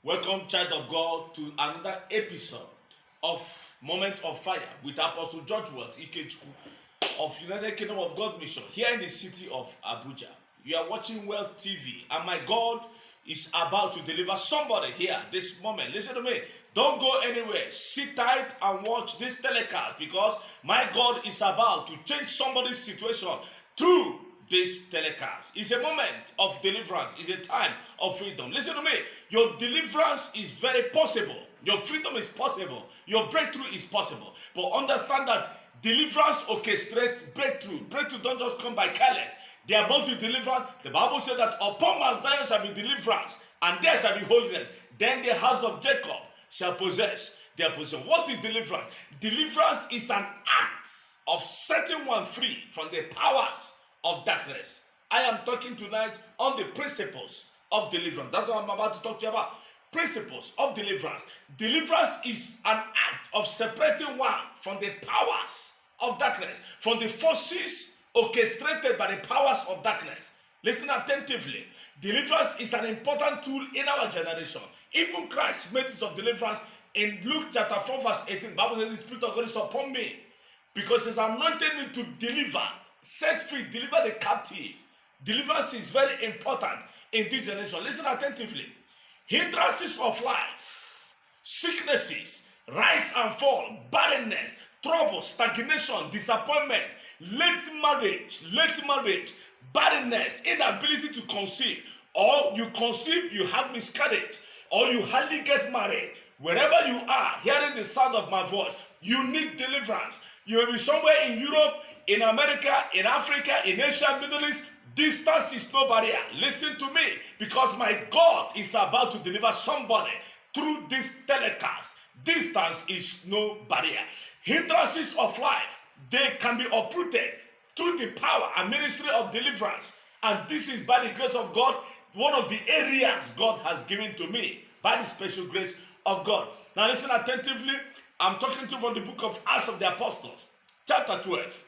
Welcome, child of God, to another episode of Moment of Fire with Apostle George Walt Ikechukwu of United Kingdom of God Mission here in the city of Abuja. You are watching Wealth TV, and my God is about to deliver somebody here this moment. Listen to me. Don't go anywhere. Sit tight and watch this telecast because my God is about to change somebody's situation through this telecast. It's a moment of deliverance. It's a time of freedom. Listen to me. Your deliverance is very possible. Your freedom is possible. Your breakthrough is possible. But understand that deliverance orchestrates breakthrough. Breakthrough don't just come by careless. There must be deliverance. The Bible said that upon Mount Zion shall be deliverance, and there shall be holiness. Then the house of Jacob shall possess their possession. What is deliverance? Deliverance is an act of setting one free from the powers of darkness. I am talking tonight on the principles of deliverance. That's what I'm about to talk to you about. Principles of deliverance. Deliverance is an act of separating one from the powers of darkness, from the forces orchestrated by the powers of darkness. Listen attentively. Deliverance is an important tool in our generation. Even Christ made use of deliverance in Luke chapter 4 verse 18. The Bible says the Spirit of God is upon me because He's anointed me to deliver, set free, deliver the captive. Deliverance is very important in this generation. Listen attentively. Hindrances of life, sicknesses, rise and fall, barrenness, trouble, stagnation, disappointment, late marriage, barrenness, inability to conceive, or you conceive, you have miscarriage, or you hardly get married. Wherever you are, hearing the sound of my voice, you need deliverance. You may be somewhere in Europe, in America, in Africa, in Asia, Middle East. Distance is no barrier. Listen to me, because my God is about to deliver somebody through this telecast. Distance is no barrier. Hindrances of life, they can be uprooted through the power and ministry of deliverance. And this is by the grace of God, one of the areas God has given to me by the special grace of God. Now listen attentively. I'm talking to you from the book of Acts of the Apostles, chapter 12.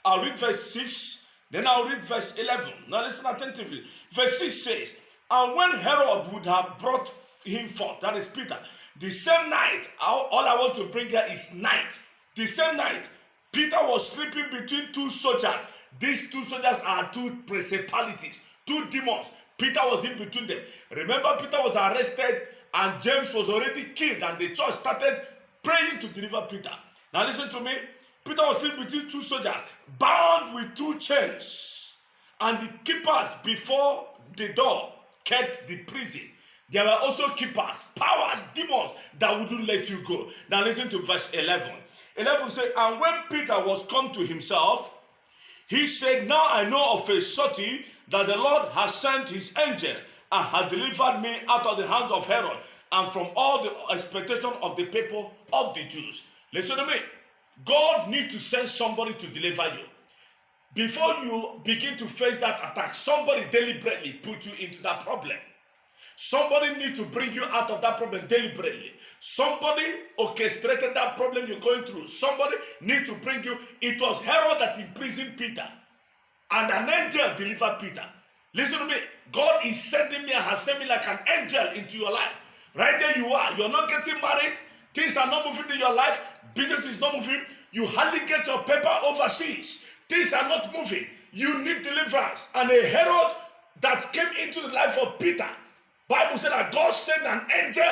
I'll read verse 6. Then I'll read verse 11. Now listen attentively. Verse 6 says, and when Herod would have brought him forth, that is Peter, the same night, all I want to bring here is night. The same night, Peter was sleeping between two soldiers. These two soldiers are two principalities, two demons. Peter was in between them. Remember, Peter was arrested and James was already killed, and the church started praying to deliver Peter. Now listen to me. Peter was still between two soldiers, bound with two chains. And the keepers before the door kept the prison. There were also keepers, powers, demons that wouldn't let you go. Now listen to verse 11. 11 says, and when Peter was come to himself, he said, now I know of a surety that the Lord has sent his angel and has delivered me out of the hand of Herod and from all the expectation of the people of the Jews. Listen to me. God needs to send somebody to deliver you. Before you begin to face that attack, somebody deliberately put you into that problem. Somebody needs to bring you out of that problem deliberately. Somebody orchestrated that problem you're going through. Somebody needs to bring you. It was Herod that imprisoned Peter, and an angel delivered Peter. Listen to me. God is sending me and has sent me like an angel into your life. Right there you are. You're not getting married. Things are not moving in your life. Business is not moving. You hardly get your paper overseas. Things are not moving. You need deliverance. And a Herod that came into the life of Peter, Bible said that God sent an angel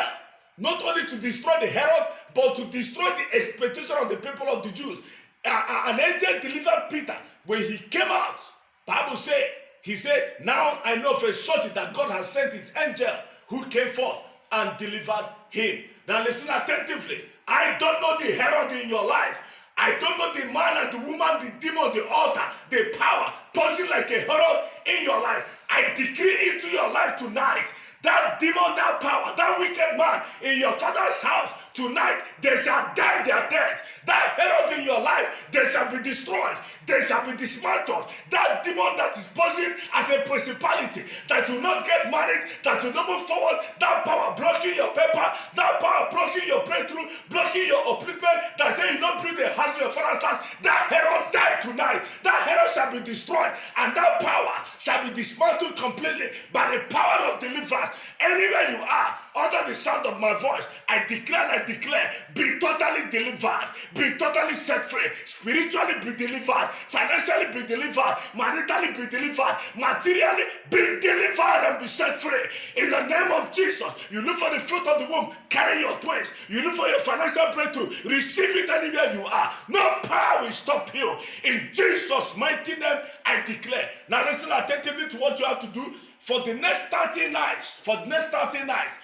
not only to destroy the Herod, but to destroy the expectation of the people of the Jews. An angel delivered Peter. When he came out, Bible said, he said, now I know for surety that God has sent his angel who came forth and delivered him. Now listen attentively. I don't know the Herod in your life. I don't know the man and the woman, the demon, the altar, the power, posing like a Herod in your life. I decree into your life tonight, that demon, that power, that wicked man in your father's house, tonight they shall die their death. That Herod in your life, they shall be destroyed. They shall be dismantled. That demon that is posing as a principality, that will not get married, that will not move forward, that power blocking your paper, that power blocking your breakthrough, blocking your upliftment, that say you not build the house of your father's house, that Herod died tonight. That Herod shall be destroyed, and that power shall be dismantled completely by the power of deliverance. Anywhere you are, under the sound of my voice, I declare and I declare, be totally delivered, be totally set free, spiritually be delivered, financially be delivered, maritally be delivered, materially be delivered and be set free. In the name of Jesus, you look for the fruit of the womb, carry your twins. You look for your financial breakthrough, receive it anywhere you are. No power will stop you. In Jesus' mighty name, I declare. Now listen attentively to what you have to do for the next 30 nights. For the next 30 nights,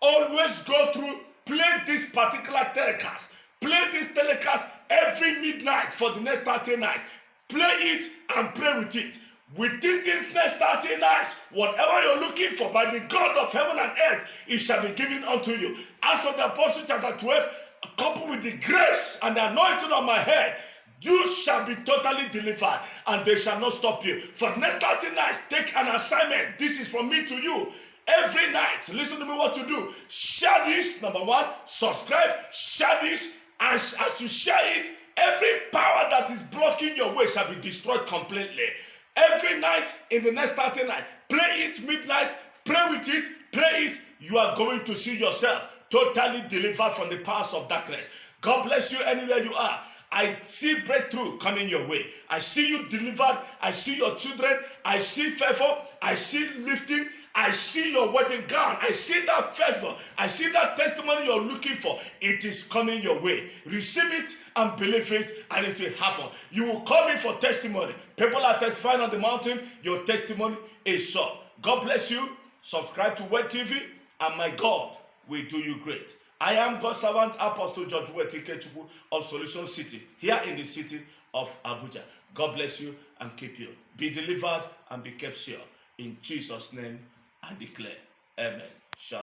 always go through, play this particular telecast. Play this telecast every midnight for the next 30 nights. Play it and pray with it. Within these next 30 nights, whatever you're looking for by the God of heaven and earth, it shall be given unto you. As for the Apostle chapter 12, coupled with the grace and the anointing on my head, you shall be totally delivered and they shall not stop you. For the next 30 nights, take an assignment. This is from me to you. Every night, listen to me what to do. Share this, number one. Subscribe, share this. And as you share it, every power that is blocking your way shall be destroyed completely. Every night in the next 30 nights, play it midnight, pray with it, play it. You are going to see yourself totally delivered from the powers of darkness. God bless you anywhere you are. I see breakthrough coming your way. I see you delivered. I see your children. I see favor. I see lifting. I see your wedding gown. I see that favor. I see that testimony you're looking for. It is coming your way. Receive it and believe it, and it will happen. You will call me for testimony. People are testifying on the mountain. Your testimony is sure. God bless you. Subscribe to Word TV, and my God will do you great. I am God's servant, Apostle George Ikechukwu of Solution City, here in the city of Abuja. God bless you and keep you. Be delivered and be kept sure. In Jesus' name, I declare. Amen. Shalom.